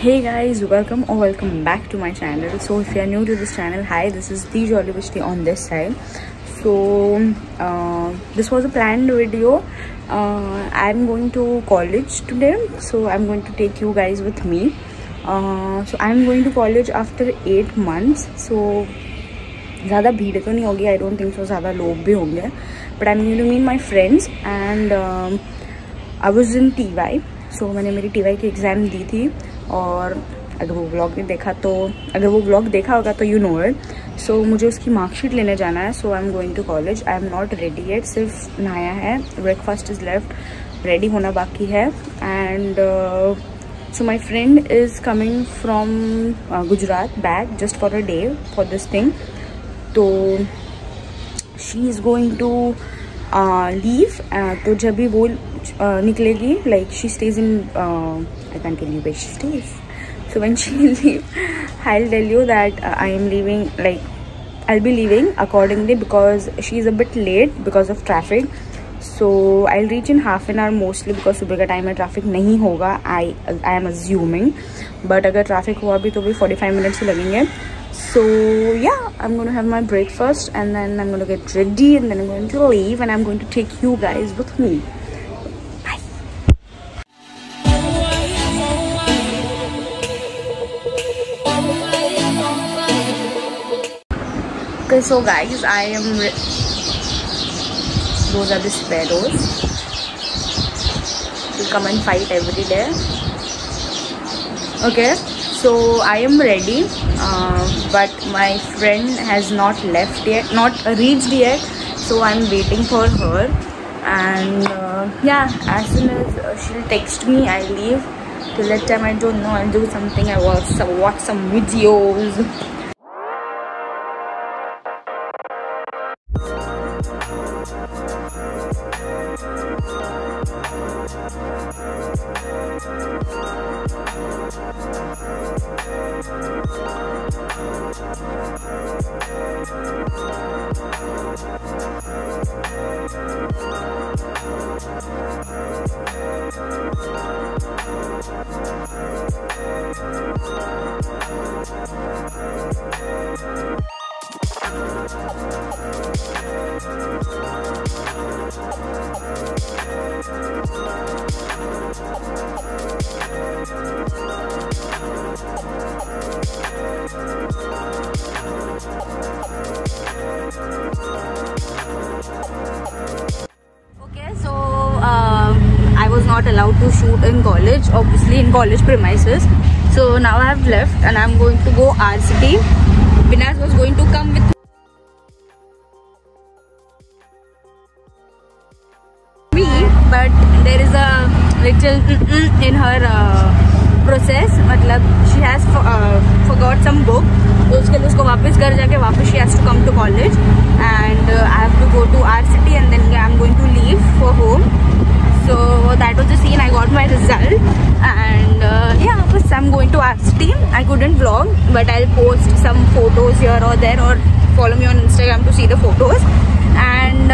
Hey guys, welcome or welcome back to my channel. So if you are new to this channel, hi, this is the Jolly Bishti on this side. So this was a planned video. I'm going to college today, so I'm going to take you guys with me. So I'm going to college after 8 months. So ज़्यादा भीड़ तो नहीं होगी, I don't think so ज़्यादा लोग भी होंगे, but I'm going to meet my friends and I was in TY. So मैंने मेरी TY की एग्ज़ाम दी थी और अगर वो व्लॉग देखा होगा तो यू नो इट. सो मुझे उसकी मार्कशीट लेने जाना है. So I am going to college. I am not ready yet, सिर्फ नहाया है, ब्रेकफास्ट इज़ लेफ्ट, रेडी होना बाकी है. And so my friend is coming from Gujarat back just for a day for this thing. तो she is going to leave. तो जब भी वो निकलेगी, like she stays in, I can't tell you where she stays. So when she leave, I'll tell you that I am leaving, like I'll be leaving accordingly because she is a bit late because of traffic. So I'll reach in half an hour mostly because सुबह का time में traffic नहीं होगा. I am assuming, but अगर traffic हुआ भी तो भी 45 minutes ही लगेंगे. So yeah, I'm going to have my breakfast and then I'm going to get ready and then I'm going to leave and I'm going to take you guys with me. Okay, so guys, those are the sparrows. They come and fight every day. Okay, so I am ready, but my friend has not left yet, not reached yet, so I'm waiting for her. And yeah, as soon as she'll text me, I'll leave. Till that time, I don't know, I'll do something. I will watch some videos. I was not allowed to shoot in college, obviously in college premises. So now I have left and I'm going to go RCT. Binaz was going to come with me, but there is a little in her process. मतलब she has forgot some book, तो उसके लिए उसको वापस घर जाके वापस she has to come to college and I have to go to RCT and then I'm going to leave for home. So that was the scene. I got my result and yeah, first I'm going to RCT. I couldn't vlog, but I'll post some photos here or there, or follow me on Instagram to see the photos and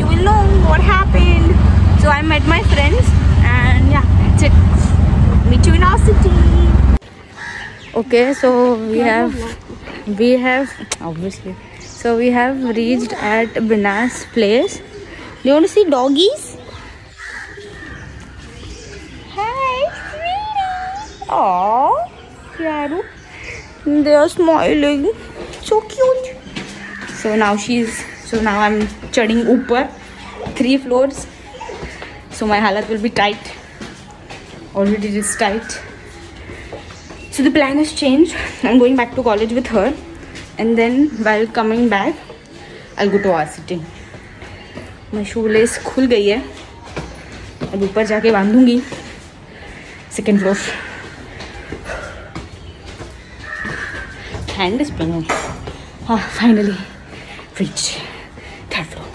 you will know what happened. So I met my friends and yeah, that's it. Meet you in RCT. Okay, so we have obviously, so we have reached at Binaz place. Do you want to see doggies? Oh, Yaru, they are smiling, so cute. So now I'm चढ़िंग ऊपर 3 floors. So my हालत will be tight. Already it is tight. So the plan has changed. I'm going back to college with her, and then while coming back, I'll go to RCT. My shoelace खुल गई है. अब ऊपर जाके बांधूंगी. Second floor. Hand is spinning. Finally reached third floor.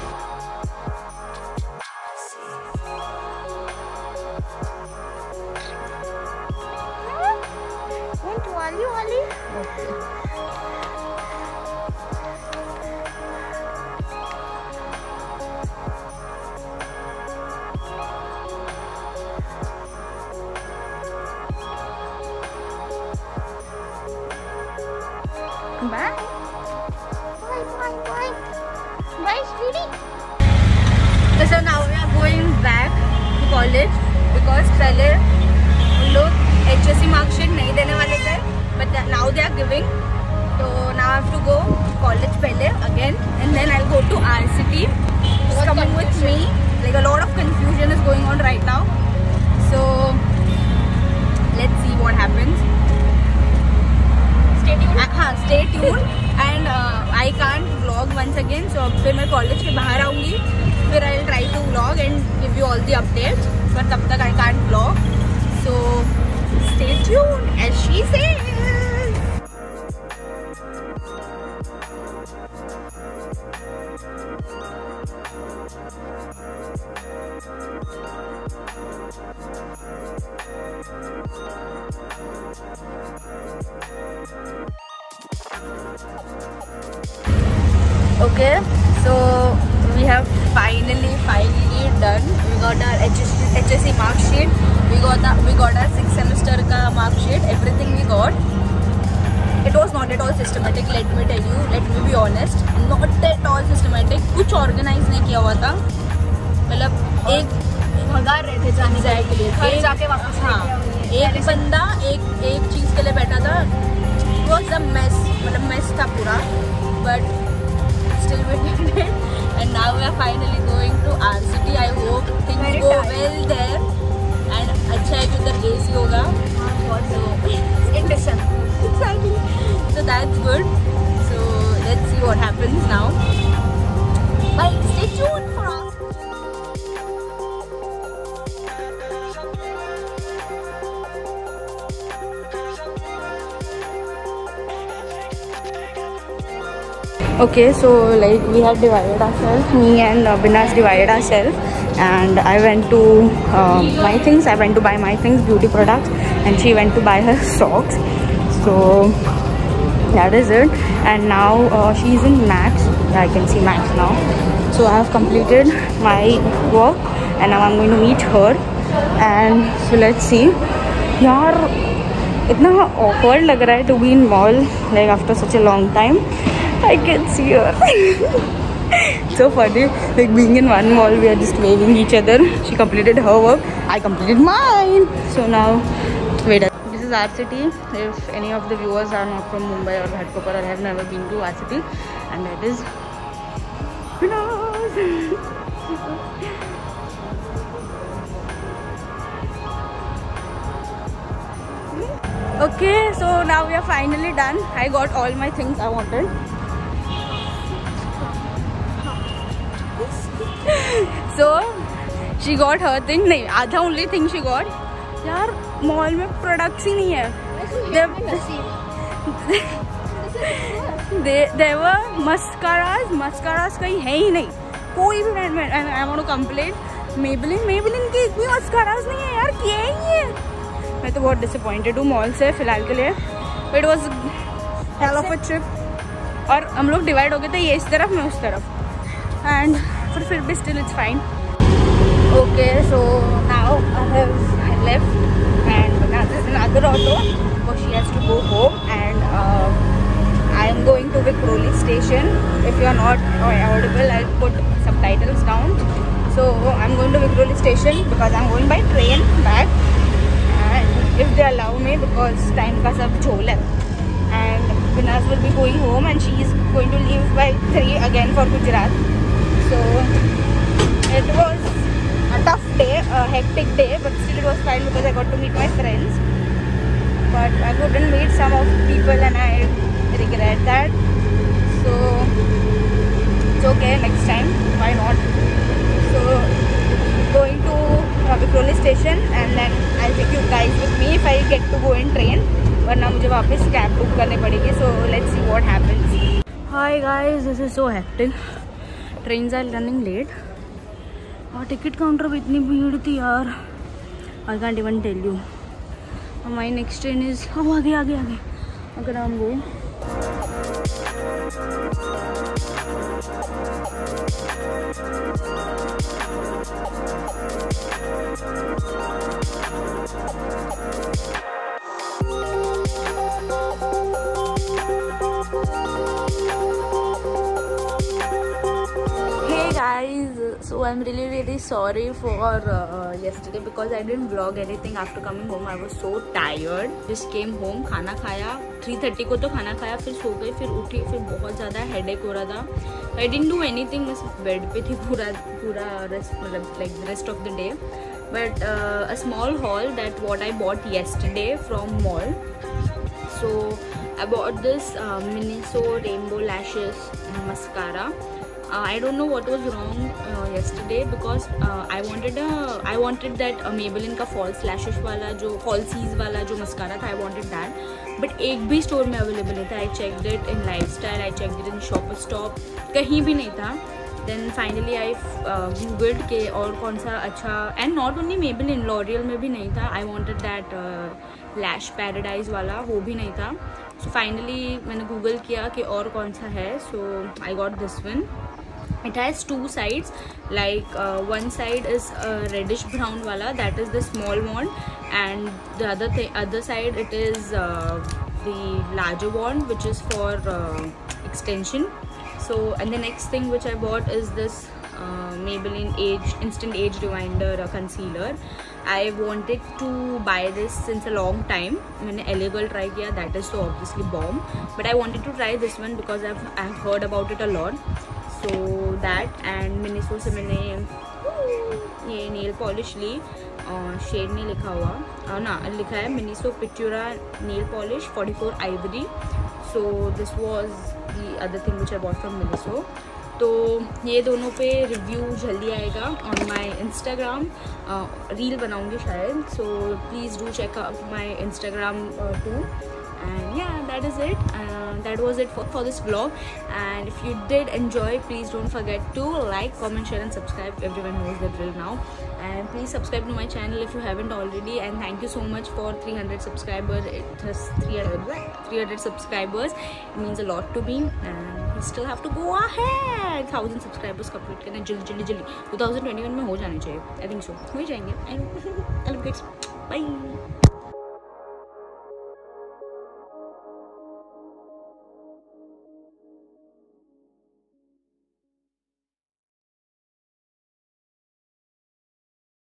Want wali? Okay. Bye. Bye, sweetie. So now we are going back to college because पहले उन लोग HSC marksheet नहीं देने वाले थे, but now they are giving. So now I have to go to college पहले again, and then I'll go to RCT. She's coming with me. Like a lot of confusion is going on right now. So let's see what happens. Stay tuned. Stay tuned. And I can't vlog once again. So अब फिर मैं college के बाहर आऊँगी. फिर I'll try to vlog and give you all the updates. But तब तक I can't vlog. So stay tuned, as she says. Okay, so we have finally done. We got our HSC mark sheet. We got our 6th semester ka mark sheet. Everything we got. It was not at all systematic. Let me tell you. Let me be honest. Not at all systematic. कुछ organize नहीं किया हुआ था. मतलब एक भगा रहे थे जाने के लिए. घर जाके वापस. हाँ. एक बंदा एक चीज के लिए बैठा था. It was a mess. मतलब mess था पूरा. But still we did it, and now we are finally going to RCT. I hope things go well there, and अच्छा है कि उधर AC होगा. So in December. Exactly. So that's good. So let's see what happens now. Bye. Stay tuned for us. Okay, so like we had divided ourselves, me and Binas divided ourselves, and I went to my things. I went to buy my things, beauty products, and she went to buy her socks. So that is it. And now she's in Max. Yeah, I can see Max now. So I have completed my work, and now I'm going to meet her. And so let's see. यार इतना awkward लग रहा है to be in mall like after such a long time. I can see her. So funny, like being in one mall, we are just waving each other. She completed her work, I completed mine. So now, wait. This is RCT. If any of the viewers are not from Mumbai or Ghatkopar or have never been to RCT, and that is Binas. Okay, so now we are finally done. I got all my things I wanted. So she got her thing. नहीं, आधा only thing she got. यार mall में products ही नहीं है. There were mascaras कहीं है ही नहीं. कोई भी ब्रांड में. I want to complain. Maybelline की इतनी mascaras नहीं है यार. क्या है ये? मैं तो बहुत disappointed हूँ मॉल से फिलहाल के लिए. It was hell of a trip. और हम लोग डिवाइड हो गए थे, ये इस तरफ मैं उस तरफ. And फिर भी still it's fine. Okay, so now I have left and Binas is in another auto because she has to go home, and I am going to Vikhroli station. If you are not audible, I'll put subtitles down. So I'm going to Vikhroli station because I'm going by train back, and if they allow me, because time ka sab chhol hai. And Binas will be going home, and she is going to leave by 3 again for Gujarat. So it was a tough day, a hectic day, but still it was fine because I got to meet my friends. But I couldn't meet some of the people, and I regret that. So it's okay, next time, why not? So going to Vikhroli station, and then I'll take you guys with me if I get to go in train. वरना मुझे वापस cab book करनी पड़ेगी. So let's see what happens. Hi guys, this is so hectic. Trains are running late. और ticket counter पे इतनी भीड़ थी यार. I can't even tell you. My next train is आगे. अगर हम going. So I'm really sorry for yesterday because I didn't vlog anything after coming home. I was so tired. Just came home, खाना खाया 3:30 को तो खाना खाया, फिर सो गई, फिर उठी, फिर बहुत ज़्यादा हेडेक हो रहा था. I didn't do anything. मैं सिर्फ बेड पे थी पूरा रेस्ट, मतलब like the rest of the day. But a small haul that what I bought yesterday from mall. So I bought this Miniso Rainbow Lashes mascara. I don't know what was wrong yesterday because I wanted that Maybelline का false lashes वाला जो falsies वाला जो mascara था, I wanted that. But एक भी store में available नहीं था. I checked it in Lifestyle, I checked it in Shoppers Stop, कहीं भी नहीं था. Then finally I googled के और कौन सा अच्छा, and not only Maybelline, L'Oreal में भी नहीं था. I wanted that Lash Paradise वाला, वो भी नहीं था. So finally मैंने google किया कि और कौन सा है. So I got this one. It has two sides, like one side is reddish brown wala, that is the small one, and the other side it is the larger one, which is for extension. So, and the next thing which I bought is this Maybelline Instant Age Reminder concealer. I wanted to buy this since a long time. मैंने LA Girl try किया, that is so obviously bomb, but I wanted to try this one because I've heard about it a lot. So that, and Miniso से मैंने ये nail polish ली, shade नहीं लिखा हुआ ना, लिखा है Miniso Pictura nail polish 44 Ivory. So this was the other thing which I bought from Miniso. तो ये दोनों पे रिव्यू जल्दी आएगा on my Instagram. रील बनाऊंगी शायद. So please do check out my Instagram too. And yeah, that is it. That was it for this vlog. And if you did enjoy, please don't forget to like, comment, share and subscribe. Everyone knows the drill now. And please subscribe to my channel if you haven't already. And thank you so much for 300 subscribers. It has 300 subscribers. It means a lot to me. And we still have to go ahead. 1000 subscribers complete करने जल्दी 2021 में हो जाने चाहिए. I think so. हो जाएंगे. I love you guys. Bye.